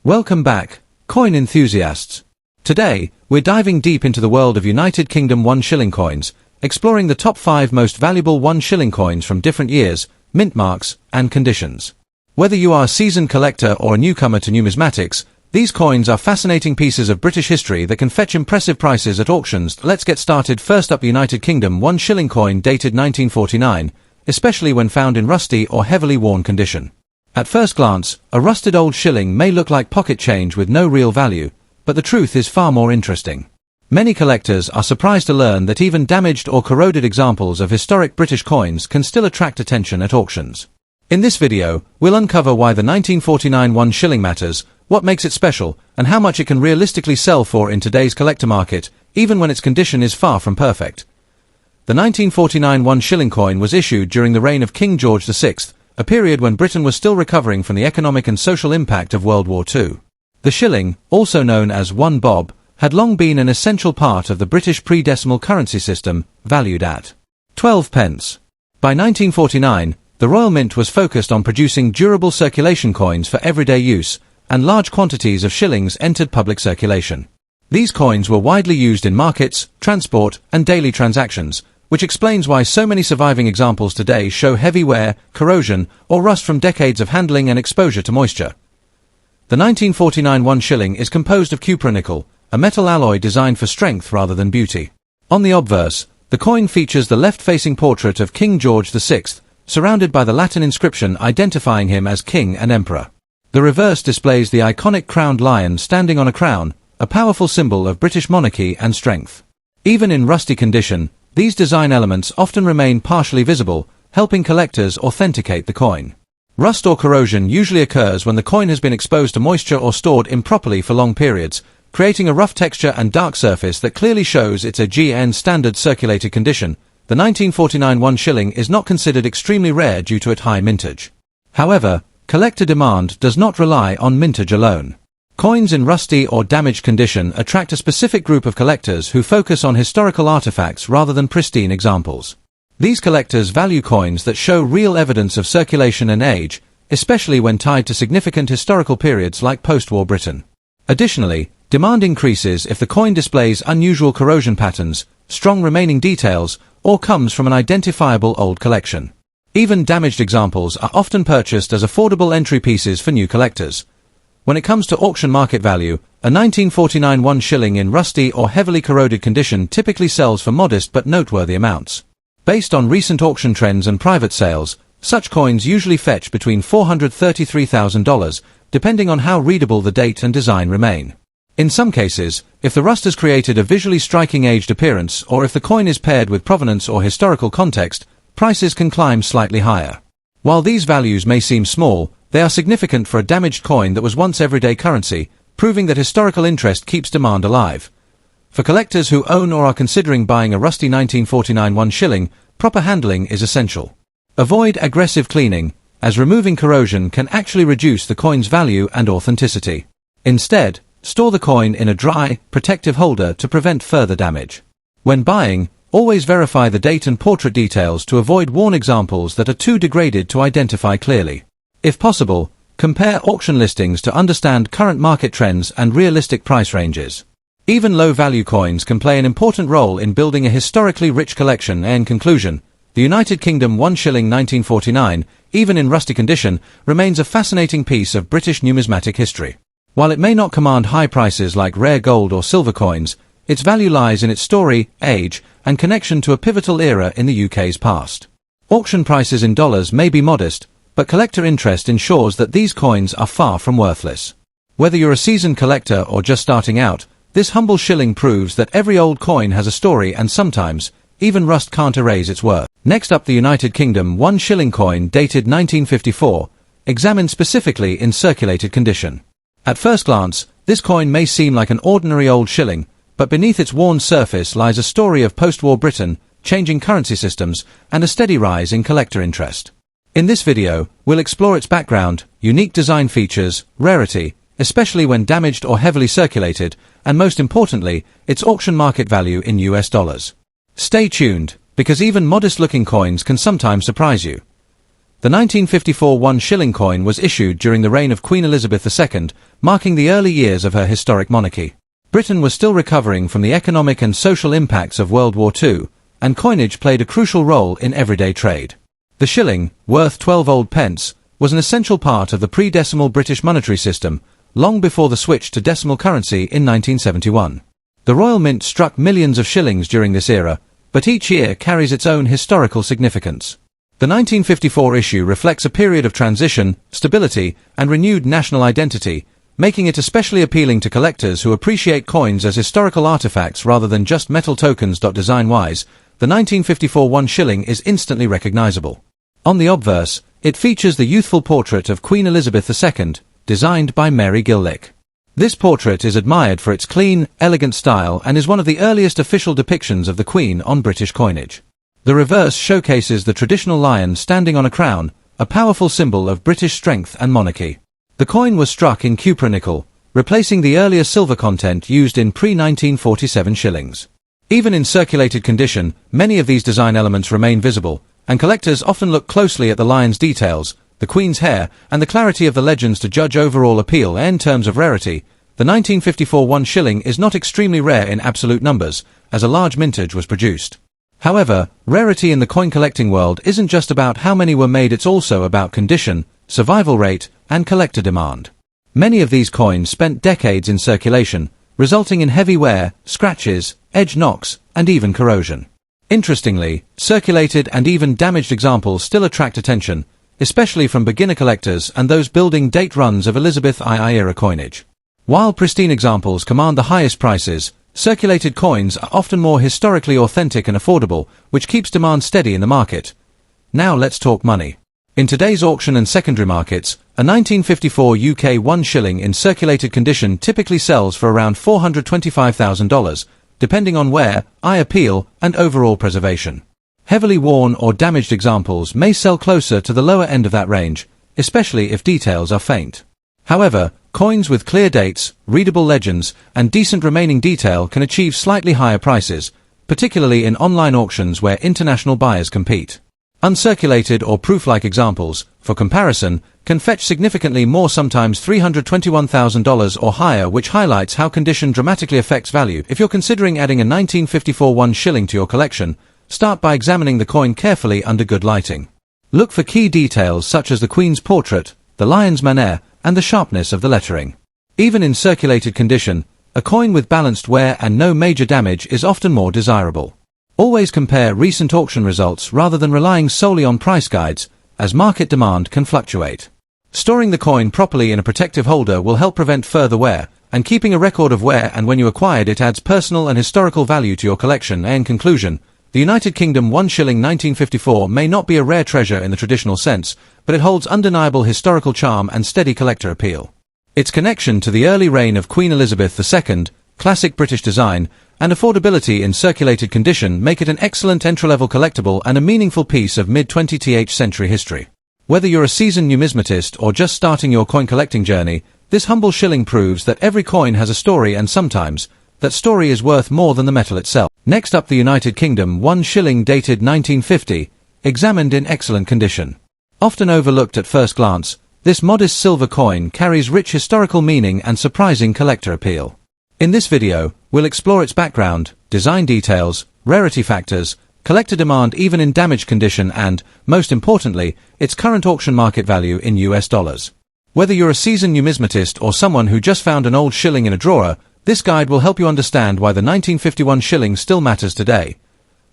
Welcome back, coin enthusiasts. Today, we're diving deep into the world of United Kingdom 1 shilling coins, exploring the top 5 most valuable 1 shilling coins from different years, mint marks, and conditions. Whether you are a seasoned collector or a newcomer to numismatics, these coins are fascinating pieces of British history that can fetch impressive prices at auctions. Let's get started. First up, the United Kingdom 1 shilling coin dated 1949, especially when found in rusty or heavily worn condition. At first glance, a rusted old shilling may look like pocket change with no real value, but the truth is far more interesting. Many collectors are surprised to learn that even damaged or corroded examples of historic British coins can still attract attention at auctions. In this video, we'll uncover why the 1949 1 shilling matters, what makes it special, and how much it can realistically sell for in today's collector market, even when its condition is far from perfect. The 1949 1 shilling coin was issued during the reign of King George VI, a period when Britain was still recovering from the economic and social impact of World War II. The shilling, also known as 1 bob, had long been an essential part of the British pre-decimal currency system, valued at 12 pence. By 1949, the Royal Mint was focused on producing durable circulation coins for everyday use, and large quantities of shillings entered public circulation. These coins were widely used in markets, transport, and daily transactions, which explains why so many surviving examples today show heavy wear, corrosion, or rust from decades of handling and exposure to moisture. The 1949 1 shilling is composed of cupronickel, a metal alloy designed for strength rather than beauty. On the obverse, the coin features the left-facing portrait of King George VI, surrounded by the Latin inscription identifying him as king and emperor. The reverse displays the iconic crowned lion standing on a crown, a powerful symbol of British monarchy and strength. Even in rusty condition, these design elements often remain partially visible, helping collectors authenticate the coin. Rust or corrosion usually occurs when the coin has been exposed to moisture or stored improperly for long periods, creating a rough texture and dark surface that clearly shows it's a GN standard circulated condition. The 1949 1 shilling is not considered extremely rare due to its high mintage. However, collector demand does not rely on mintage alone. Coins in rusty or damaged condition attract a specific group of collectors who focus on historical artifacts rather than pristine examples. These collectors value coins that show real evidence of circulation and age, especially when tied to significant historical periods like post-war Britain. Additionally, demand increases if the coin displays unusual corrosion patterns, strong remaining details, or comes from an identifiable old collection. Even damaged examples are often purchased as affordable entry pieces for new collectors. When it comes to auction market value, a 1949 1 shilling in rusty or heavily corroded condition typically sells for modest but noteworthy amounts. Based on recent auction trends and private sales, such coins usually fetch between $433,000, depending on how readable the date and design remain. In some cases, if the rust has created a visually striking aged appearance or if the coin is paired with provenance or historical context, prices can climb slightly higher. While these values may seem small, they are significant for a damaged coin that was once everyday currency, proving that historical interest keeps demand alive. For collectors who own or are considering buying a rusty 1949 1 shilling, proper handling is essential. Avoid aggressive cleaning, as removing corrosion can actually reduce the coin's value and authenticity. Instead, store the coin in a dry, protective holder to prevent further damage. When buying, always verify the date and portrait details to avoid worn examples that are too degraded to identify clearly. If possible, compare auction listings to understand current market trends and realistic price ranges. Even low-value coins can play an important role in building a historically rich collection. In conclusion, the United Kingdom 1 shilling 1949, even in rusty condition, remains a fascinating piece of British numismatic history. While it may not command high prices like rare gold or silver coins, its value lies in its story, age, and connection to a pivotal era in the UK's past. Auction prices in dollars may be modest, but collector interest ensures that these coins are far from worthless. Whether you're a seasoned collector or just starting out, this humble shilling proves that every old coin has a story and sometimes, even rust can't erase its worth. Next up, the United Kingdom 1 shilling coin dated 1954, examined specifically in circulated condition. At first glance, this coin may seem like an ordinary old shilling, but beneath its worn surface lies a story of post-war Britain, changing currency systems, and a steady rise in collector interest. In this video, we'll explore its background, unique design features, rarity, especially when damaged or heavily circulated, and most importantly, its auction market value in US dollars. Stay tuned, because even modest-looking coins can sometimes surprise you. The 1954 1 shilling coin was issued during the reign of Queen Elizabeth II, marking the early years of her historic monarchy. Britain was still recovering from the economic and social impacts of World War II, and coinage played a crucial role in everyday trade. The shilling, worth 12 old pence, was an essential part of the pre-decimal British monetary system, long before the switch to decimal currency in 1971. The Royal Mint struck millions of shillings during this era, but each year carries its own historical significance. The 1954 issue reflects a period of transition, stability, and renewed national identity, making it especially appealing to collectors who appreciate coins as historical artifacts rather than just metal tokens. Design-wise, the 1954 1 shilling is instantly recognizable. On the obverse, it features the youthful portrait of Queen Elizabeth II, designed by Mary Gillick. This portrait is admired for its clean, elegant style and is one of the earliest official depictions of the Queen on British coinage. The reverse showcases the traditional lion standing on a crown, a powerful symbol of British strength and monarchy. The coin was struck in cupronickel, replacing the earlier silver content used in pre-1947 shillings. Even in circulated condition, many of these design elements remain visible, and collectors often look closely at the lion's details, the Queen's hair, and the clarity of the legends to judge overall appeal. In terms of rarity, the 1954 1 shilling is not extremely rare in absolute numbers, as a large mintage was produced. However, rarity in the coin collecting world isn't just about how many were made, it's also about condition, survival rate, and collector demand. Many of these coins spent decades in circulation, resulting in heavy wear, scratches, edge knocks, and even corrosion. Interestingly, circulated and even damaged examples still attract attention, especially from beginner collectors and those building date runs of Elizabeth II era coinage. While pristine examples command the highest prices, circulated coins are often more historically authentic and affordable, which keeps demand steady in the market. Now let's talk money. In today's auction and secondary markets, a 1954 UK 1 shilling in circulated condition typically sells for around $425,000, depending on wear, eye appeal, and overall preservation. Heavily worn or damaged examples may sell closer to the lower end of that range, especially if details are faint. However, coins with clear dates, readable legends, and decent remaining detail can achieve slightly higher prices, particularly in online auctions where international buyers compete. Uncirculated or proof-like examples, for comparison, can fetch significantly more, sometimes $321,000 or higher, which highlights how condition dramatically affects value. If you're considering adding a 1954 1 shilling to your collection, start by examining the coin carefully under good lighting. Look for key details such as the Queen's portrait, the lion's manner, and the sharpness of the lettering. Even in circulated condition, a coin with balanced wear and no major damage is often more desirable. Always compare recent auction results rather than relying solely on price guides, as market demand can fluctuate. Storing the coin properly in a protective holder will help prevent further wear, and keeping a record of where and when you acquired it adds personal and historical value to your collection. In conclusion, the United Kingdom 1 shilling 1954 may not be a rare treasure in the traditional sense, but it holds undeniable historical charm and steady collector appeal. Its connection to the early reign of Queen Elizabeth II, classic British design, and affordability in circulated condition make it an excellent entry-level collectible and a meaningful piece of mid-20th century history. Whether you're a seasoned numismatist or just starting your coin collecting journey, this humble shilling proves that every coin has a story, and sometimes, that story is worth more than the metal itself. Next up, the United Kingdom 1 shilling dated 1950, examined in excellent condition. Often overlooked at first glance, this modest silver coin carries rich historical meaning and surprising collector appeal. In this video, we'll explore its background, design details, rarity factors, collector demand even in damaged condition, and, most importantly, its current auction market value in US dollars. Whether you're a seasoned numismatist or someone who just found an old shilling in a drawer, this guide will help you understand why the 1951 shilling still matters today.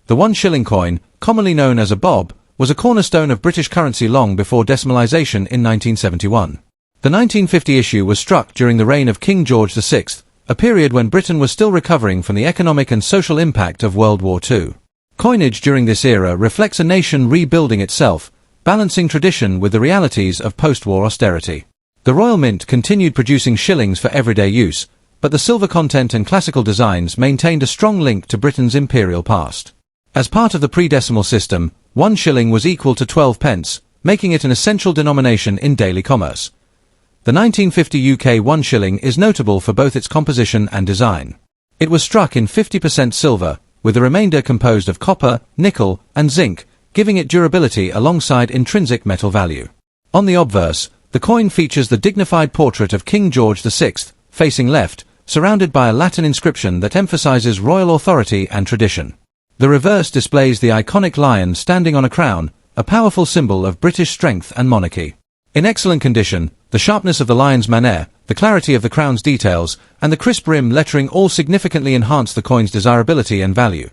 The 1 shilling coin, commonly known as a bob, was a cornerstone of British currency long before decimalisation in 1971. The 1950 issue was struck during the reign of King George VI, a period when Britain was still recovering from the economic and social impact of World War II. Coinage during this era reflects a nation rebuilding itself, balancing tradition with the realities of post-war austerity. The Royal Mint continued producing shillings for everyday use, but the silver content and classical designs maintained a strong link to Britain's imperial past. As part of the pre-decimal system, 1 shilling was equal to 12 pence, making it an essential denomination in daily commerce. The 1950 UK 1 shilling is notable for both its composition and design. It was struck in 50% silver, with the remainder composed of copper, nickel, and zinc, giving it durability alongside intrinsic metal value. On the obverse, the coin features the dignified portrait of King George VI, facing left, surrounded by a Latin inscription that emphasizes royal authority and tradition. The reverse displays the iconic lion standing on a crown, a powerful symbol of British strength and monarchy. In excellent condition, the sharpness of the lion's manner, the clarity of the crown's details, and the crisp rim lettering all significantly enhance the coin's desirability and value.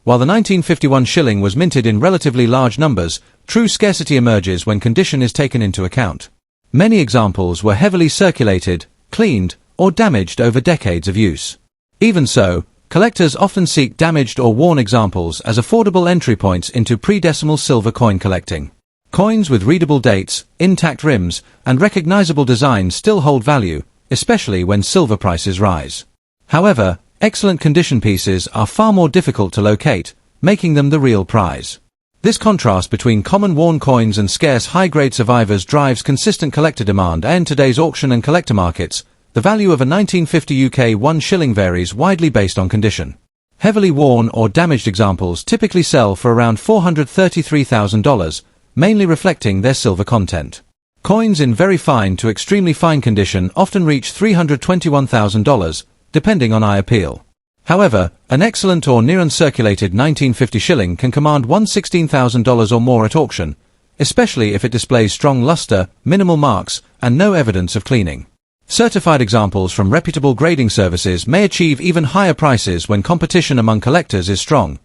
While the 1951 shilling was minted in relatively large numbers, true scarcity emerges when condition is taken into account. Many examples were heavily circulated, cleaned, or damaged over decades of use. Even so, collectors often seek damaged or worn examples as affordable entry points into pre-decimal silver coin collecting. Coins with readable dates, intact rims, and recognizable designs still hold value, especially when silver prices rise. However, excellent condition pieces are far more difficult to locate, making them the real prize. This contrast between common worn coins and scarce high-grade survivors drives consistent collector demand, and in today's auction and collector markets, the value of a 1950 UK 1 shilling varies widely based on condition. Heavily worn or damaged examples typically sell for around $433,000, mainly reflecting their silver content. Coins in very fine to extremely fine condition often reach $321,000, depending on eye appeal. However, an excellent or near uncirculated 1950 shilling can command $116,000 or more at auction, especially if it displays strong luster, minimal marks, and no evidence of cleaning. Certified examples from reputable grading services may achieve even higher prices when competition among collectors is strong.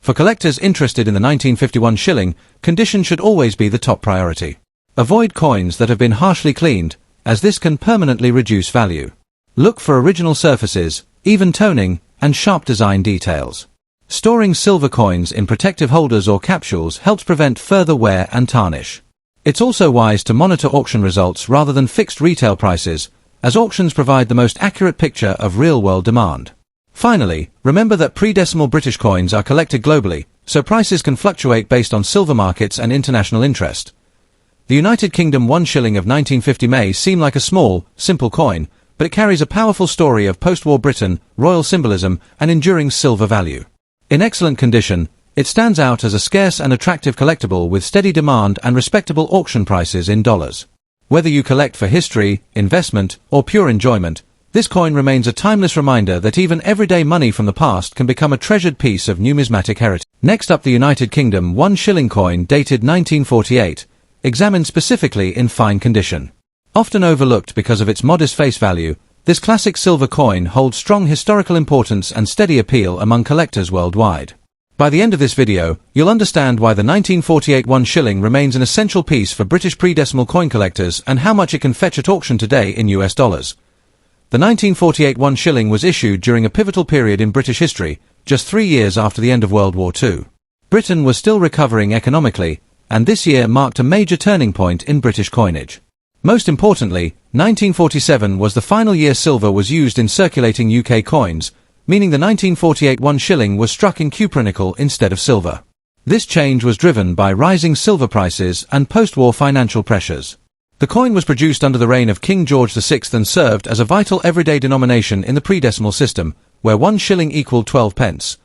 For collectors interested in the 1951 shilling, condition should always be the top priority. Avoid coins that have been harshly cleaned, as this can permanently reduce value. Look for original surfaces, even toning, and sharp design details. Storing silver coins in protective holders or capsules helps prevent further wear and tarnish. It's also wise to monitor auction results rather than fixed retail prices, as auctions provide the most accurate picture of real-world demand. Finally, remember that pre-decimal British coins are collected globally, so prices can fluctuate based on silver markets and international interest. The United Kingdom 1 shilling of 1950 may seem like a small, simple coin, but it carries a powerful story of post-war Britain, royal symbolism, and enduring silver value. In excellent condition, it stands out as a scarce and attractive collectible with steady demand and respectable auction prices in dollars. Whether you collect for history, investment, or pure enjoyment, this coin remains a timeless reminder that even everyday money from the past can become a treasured piece of numismatic heritage. Next up, the United Kingdom 1 shilling coin dated 1948, examined specifically in fine condition. Often overlooked because of its modest face value, this classic silver coin holds strong historical importance and steady appeal among collectors worldwide. By the end of this video, you'll understand why the 1948 1 shilling remains an essential piece for British pre-decimal coin collectors and how much it can fetch at auction today in US dollars. The 1948 1 shilling was issued during a pivotal period in British history, just 3 years after the end of World War II. Britain was still recovering economically, and this year marked a major turning point in British coinage. Most importantly, 1947 was the final year silver was used in circulating UK coins, meaning the 1948 1 shilling was struck in cupra nickel instead of silver. This change was driven by rising silver prices and post-war financial pressures. The coin was produced under the reign of King George VI and served as a vital everyday denomination in the pre-decimal system, where 1 shilling equaled 12 pence.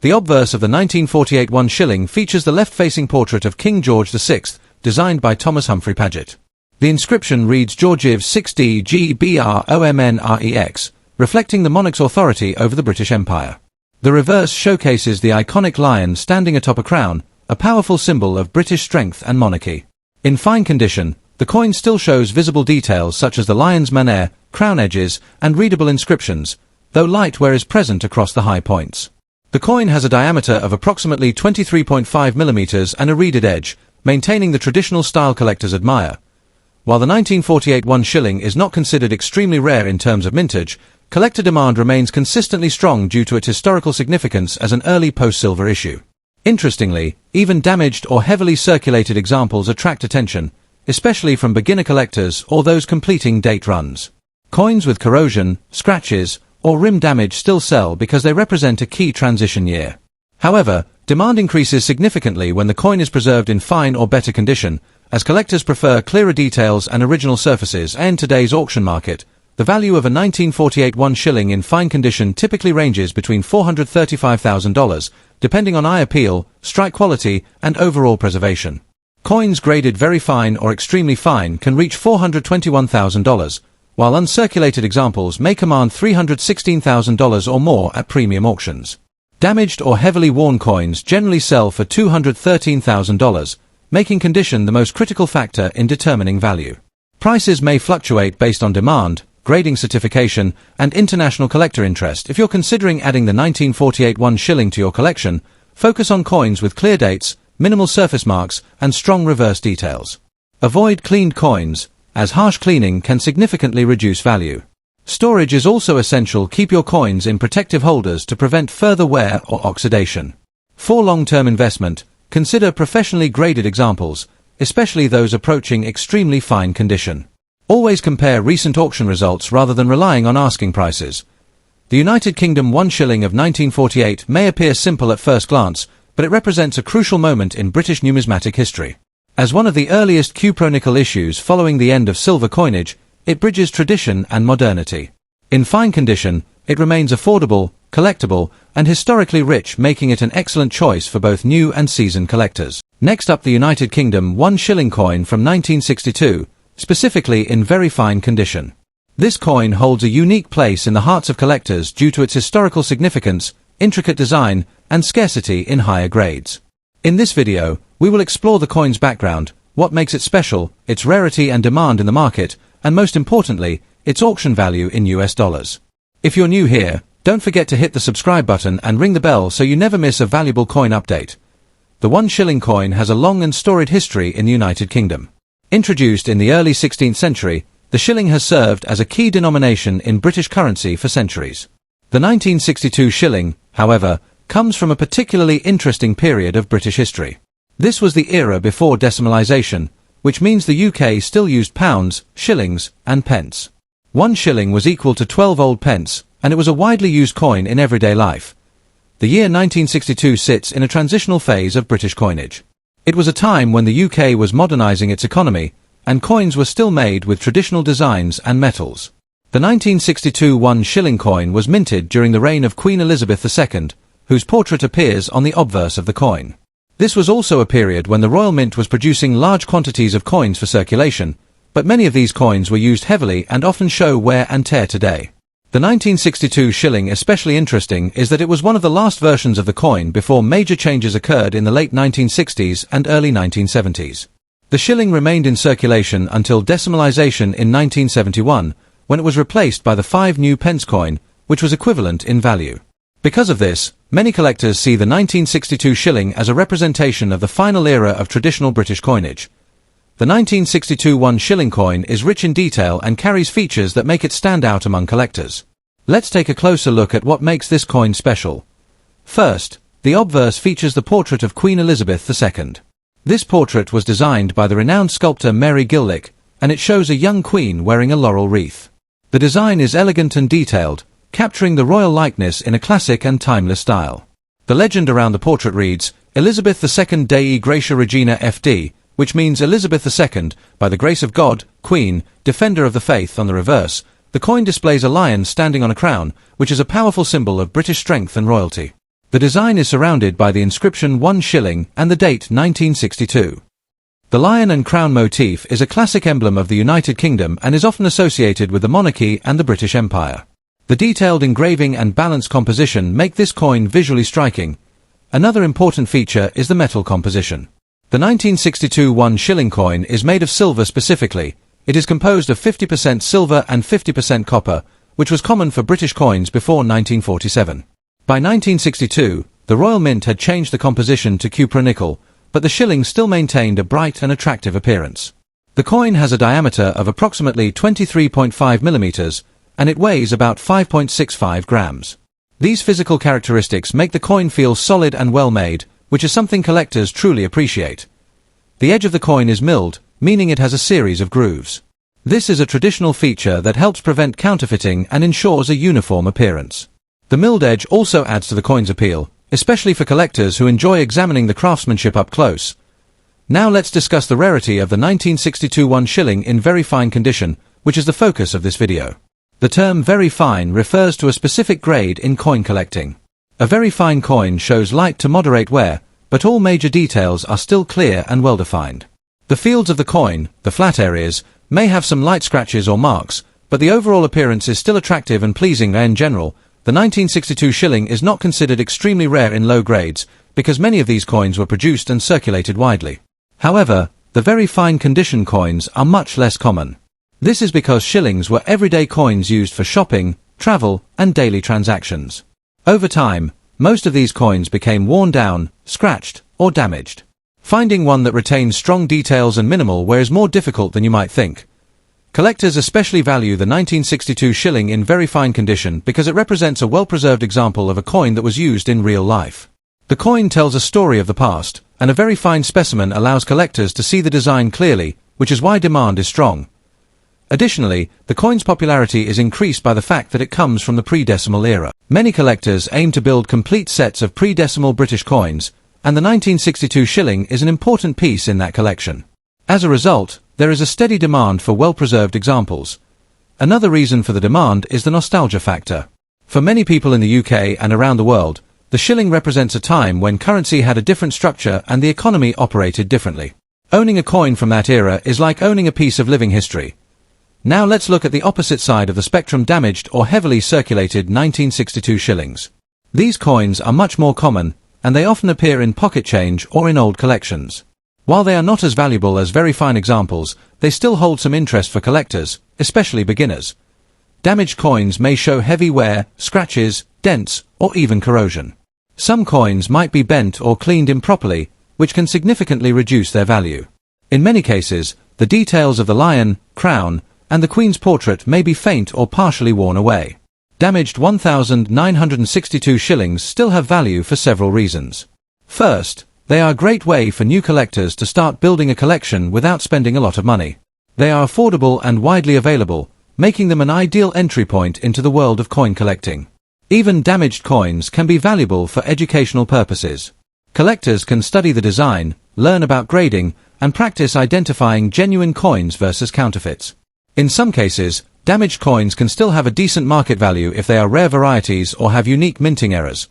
The obverse of the 1948 1 shilling features the left-facing portrait of King George VI, designed by Thomas Humphrey Paget. The inscription reads Georgiv 6D GBROMNREX, reflecting the monarch's authority over the British Empire. The reverse showcases the iconic lion standing atop a crown, a powerful symbol of British strength and monarchy. In fine condition, the coin still shows visible details such as the lion's manner, crown edges, and readable inscriptions, though light wear is present across the high points. The coin has a diameter of approximately 23.5 mm and a reeded edge, maintaining the traditional style collectors admire. While the 1948 1 shilling is not considered extremely rare in terms of mintage, collector demand remains consistently strong due to its historical significance as an early post-silver issue. Interestingly, even damaged or heavily circulated examples attract attention, especially from beginner collectors or those completing date runs. Coins with corrosion, scratches, or rim damage still sell because they represent a key transition year. However, demand increases significantly when the coin is preserved in fine or better condition, as collectors prefer clearer details and original surfaces, and in today's auction market, The value of a 1948 1 shilling in fine condition typically ranges between $435,000, depending on eye appeal, strike quality, and overall preservation. Coins graded very fine or extremely fine can reach $421,000, while uncirculated examples may command $316,000 or more at premium auctions. Damaged or heavily worn coins generally sell for $213,000, making condition the most critical factor in determining value. Prices may fluctuate based on demand, grading certification, and international collector interest. If you're considering adding the 1948 1 shilling to your collection, focus on coins with clear dates, minimal surface marks, and strong reverse details. Avoid cleaned coins, as harsh cleaning can significantly reduce value. Storage is also essential. Keep your coins in protective holders to prevent further wear or oxidation. For long-term investment, consider professionally graded examples, especially those approaching extremely fine condition. Always compare recent auction results rather than relying on asking prices. The United Kingdom 1 shilling of 1948 may appear simple at first glance, but it represents a crucial moment in British numismatic history. As one of the earliest cupronickel issues following the end of silver coinage, it bridges tradition and modernity. In fine condition, it remains affordable, collectible, and historically rich, making it an excellent choice for both new and seasoned collectors. Next up, the United Kingdom 1 shilling coin from 1962, specifically in very fine condition. This coin holds a unique place in the hearts of collectors due to its historical significance, intricate design, and scarcity in higher grades. In this video, we will explore the coin's background, what makes it special, its rarity and demand in the market, and most importantly, its auction value in US dollars. If you're new here, don't forget to hit the subscribe button and ring the bell so you never miss a valuable coin update. The 1 shilling coin has a long and storied history in the United Kingdom. Introduced in the early 16th century, the shilling has served as a key denomination in British currency for centuries. The 1962 shilling, however, comes from a particularly interesting period of British history. This was the era before decimalisation, which means the UK still used pounds, shillings, and pence. 1 shilling was equal to 12 old pence, and it was a widely used coin in everyday life. The year 1962 sits in a transitional phase of British coinage. It was a time when the UK was modernising its economy, and coins were still made with traditional designs and metals. The 1962 1 shilling coin was minted during the reign of Queen Elizabeth II, whose portrait appears on the obverse of the coin. This was also a period when the Royal Mint was producing large quantities of coins for circulation, but many of these coins were used heavily and often show wear and tear today. The 1962 shilling, especially interesting, is that it was one of the last versions of the coin before major changes occurred in the late 1960s and early 1970s. The shilling remained in circulation until decimalisation in 1971, when it was replaced by the 5 new pence coin, which was equivalent in value. Because of this, many collectors see the 1962 shilling as a representation of the final era of traditional British coinage. The 1962 1 shilling coin is rich in detail and carries features that make it stand out among collectors. Let's take a closer look at what makes this coin special. First, the obverse features the portrait of Queen Elizabeth II. This portrait was designed by the renowned sculptor Mary Gillick, and it shows a young queen wearing a laurel wreath. The design is elegant and detailed, capturing the royal likeness in a classic and timeless style. The legend around the portrait reads, Elizabeth II Dei Gratia Regina FD, which means Elizabeth II, by the grace of God, Queen, Defender of the Faith. On the reverse, the coin displays a lion standing on a crown, which is a powerful symbol of British strength and royalty. The design is surrounded by the inscription 1 shilling and the date 1962. The lion and crown motif is a classic emblem of the United Kingdom and is often associated with the monarchy and the British Empire. The detailed engraving and balanced composition make this coin visually striking. Another important feature is the metal composition. The 1962 1 shilling coin is made of silver specifically. It is composed of 50% silver and 50% copper, which was common for British coins before 1947. By 1962, the Royal Mint had changed the composition to cupronickel, but the shilling still maintained a bright and attractive appearance. The coin has a diameter of approximately 23.5 millimeters, and it weighs about 5.65 grams. These physical characteristics make the coin feel solid and well made, which is something collectors truly appreciate. The edge of the coin is milled, meaning it has a series of grooves. This is a traditional feature that helps prevent counterfeiting and ensures a uniform appearance. The milled edge also adds to the coin's appeal, especially for collectors who enjoy examining the craftsmanship up close. Now let's discuss the rarity of the 1962 1 shilling in very fine condition, which is the focus of this video. The term very fine refers to a specific grade in coin collecting. A very fine coin shows light to moderate wear, but all major details are still clear and well defined. The fields of the coin, the flat areas, may have some light scratches or marks, but the overall appearance is still attractive and pleasing. In general, the 1962 shilling is not considered extremely rare in low grades, because many of these coins were produced and circulated widely. However, the very fine condition coins are much less common. This is because shillings were everyday coins used for shopping, travel, and daily transactions. Over time, most of these coins became worn down, scratched, or damaged. Finding one that retains strong details and minimal wear is more difficult than you might think. Collectors especially value the 1962 shilling in very fine condition because it represents a well-preserved example of a coin that was used in real life. The coin tells a story of the past, and a very fine specimen allows collectors to see the design clearly, which is why demand is strong. Additionally, the coin's popularity is increased by the fact that it comes from the pre-decimal era. Many collectors aim to build complete sets of pre-decimal British coins, and the 1962 shilling is an important piece in that collection. As a result, there is a steady demand for well-preserved examples. Another reason for the demand is the nostalgia factor. For many people in the UK and around the world, the shilling represents a time when currency had a different structure and the economy operated differently. Owning a coin from that era is like owning a piece of living history. Now let's look at the opposite side of the spectrum: damaged or heavily circulated 1962 shillings. These coins are much more common, and they often appear in pocket change or in old collections. While they are not as valuable as very fine examples, they still hold some interest for collectors, especially beginners. Damaged coins may show heavy wear, scratches, dents, or even corrosion. Some coins might be bent or cleaned improperly, which can significantly reduce their value. In many cases, the details of the lion, crown, and the Queen's portrait may be faint or partially worn away. Damaged 1962 shillings still have value for several reasons. First, they are a great way for new collectors to start building a collection without spending a lot of money. They are affordable and widely available, making them an ideal entry point into the world of coin collecting. Even damaged coins can be valuable for educational purposes. Collectors can study the design, learn about grading, and practice identifying genuine coins versus counterfeits. In some cases, damaged coins can still have a decent market value if they are rare varieties or have unique minting errors.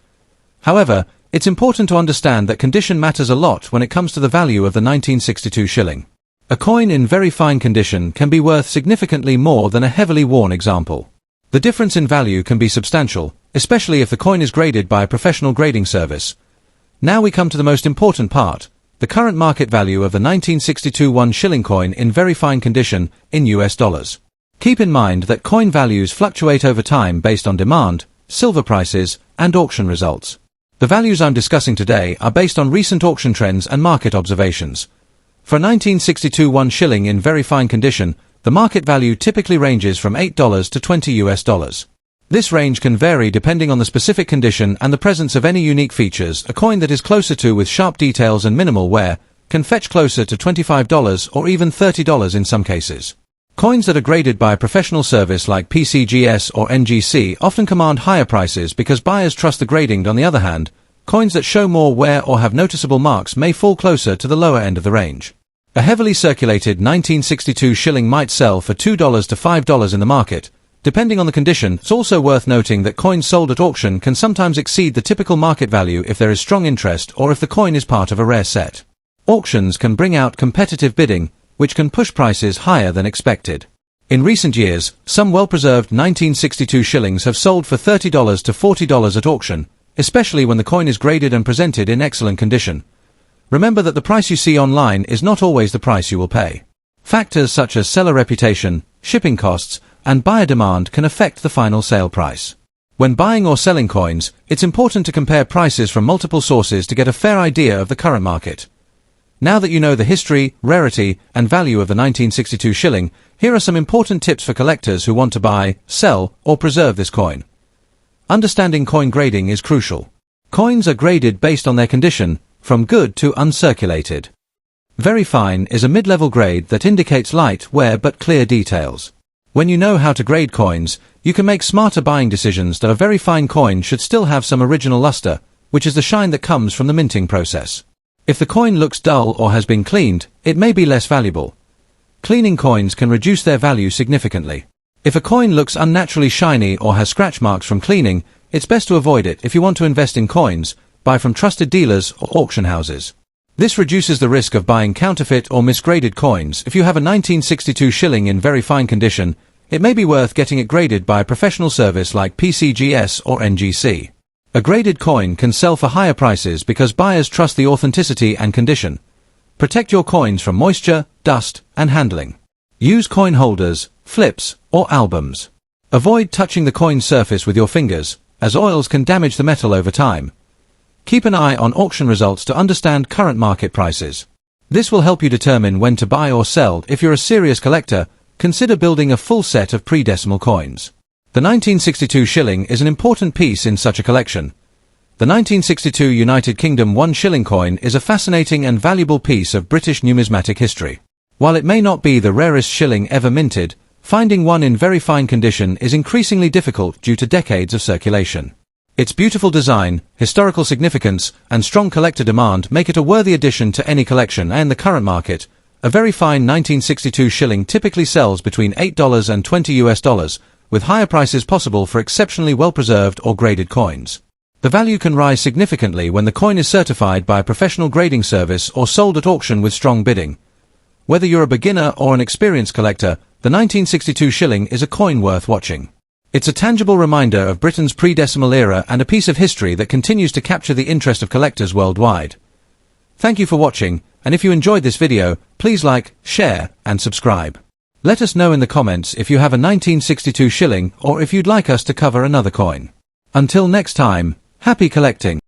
However, it's important to understand that condition matters a lot when it comes to the value of the 1962 shilling. A coin in very fine condition can be worth significantly more than a heavily worn example. The difference in value can be substantial, especially if the coin is graded by a professional grading service. Now we come to the most important part: the current market value of the 1962 1 shilling coin in very fine condition in US dollars. Keep in mind that coin values fluctuate over time based on demand, silver prices, and auction results. The values I'm discussing today are based on recent auction trends and market observations. For a 1962 1 shilling in very fine condition, the market value typically ranges from $8 to $20 US. This range can vary depending on the specific condition and the presence of any unique features. A coin that is closer to with sharp details and minimal wear can fetch closer to $25 or even $30 in some cases. Coins that are graded by a professional service like PCGS or NGC often command higher prices because buyers trust the grading. On the other hand, coins that show more wear or have noticeable marks may fall closer to the lower end of the range. A heavily circulated 1962 shilling might sell for $2 to $5 in the market, depending on the condition. It's also worth noting that coins sold at auction can sometimes exceed the typical market value if there is strong interest or if the coin is part of a rare set. Auctions can bring out competitive bidding, which can push prices higher than expected. In recent years, some well-preserved 1962 shillings have sold for $30 to $40 at auction, especially when the coin is graded and presented in excellent condition. Remember that the price you see online is not always the price you will pay. Factors such as seller reputation, shipping costs, and buyer demand can affect the final sale price. When buying or selling coins, it's important to compare prices from multiple sources to get a fair idea of the current market. Now that you know the history, rarity, and value of the 1962 shilling, here are some important tips for collectors who want to buy, sell, or preserve this coin. Understanding coin grading is crucial. Coins are graded based on their condition, from good to uncirculated. Very fine is a mid-level grade that indicates light wear but clear details. When you know how to grade coins, you can make smarter buying decisions. That a very fine coin should still have some original luster, which is the shine that comes from the minting process. If the coin looks dull or has been cleaned, it may be less valuable. Cleaning coins can reduce their value significantly. If a coin looks unnaturally shiny or has scratch marks from cleaning, it's best to avoid it. If you want to invest in coins, buy from trusted dealers or auction houses. This reduces the risk of buying counterfeit or misgraded coins. If you have a 1962 shilling in very fine condition, it may be worth getting it graded by a professional service like PCGS or NGC. A graded coin can sell for higher prices because buyers trust the authenticity and condition. Protect your coins from moisture, dust, and handling. Use coin holders, flips, or albums. Avoid touching the coin surface with your fingers, as oils can damage the metal over time. Keep an eye on auction results to understand current market prices. This will help you determine when to buy or sell. If you're a serious collector, consider building a full set of pre-decimal coins. The 1962 shilling is an important piece in such a collection. The 1962 United Kingdom 1 shilling coin is a fascinating and valuable piece of British numismatic history. While it may not be the rarest shilling ever minted, finding one in very fine condition is increasingly difficult due to decades of circulation. Its beautiful design, historical significance, and strong collector demand make it a worthy addition to any collection. And in the current market, a very fine 1962 shilling typically sells between $8 and $20, with higher prices possible for exceptionally well-preserved or graded coins. The value can rise significantly when the coin is certified by a professional grading service or sold at auction with strong bidding. Whether you're a beginner or an experienced collector, the 1962 shilling is a coin worth watching. It's a tangible reminder of Britain's pre-decimal era and a piece of history that continues to capture the interest of collectors worldwide. Thank you for watching, and if you enjoyed this video, please like, share, and subscribe. Let us know in the comments if you have a 1962 shilling or if you'd like us to cover another coin. Until next time, happy collecting!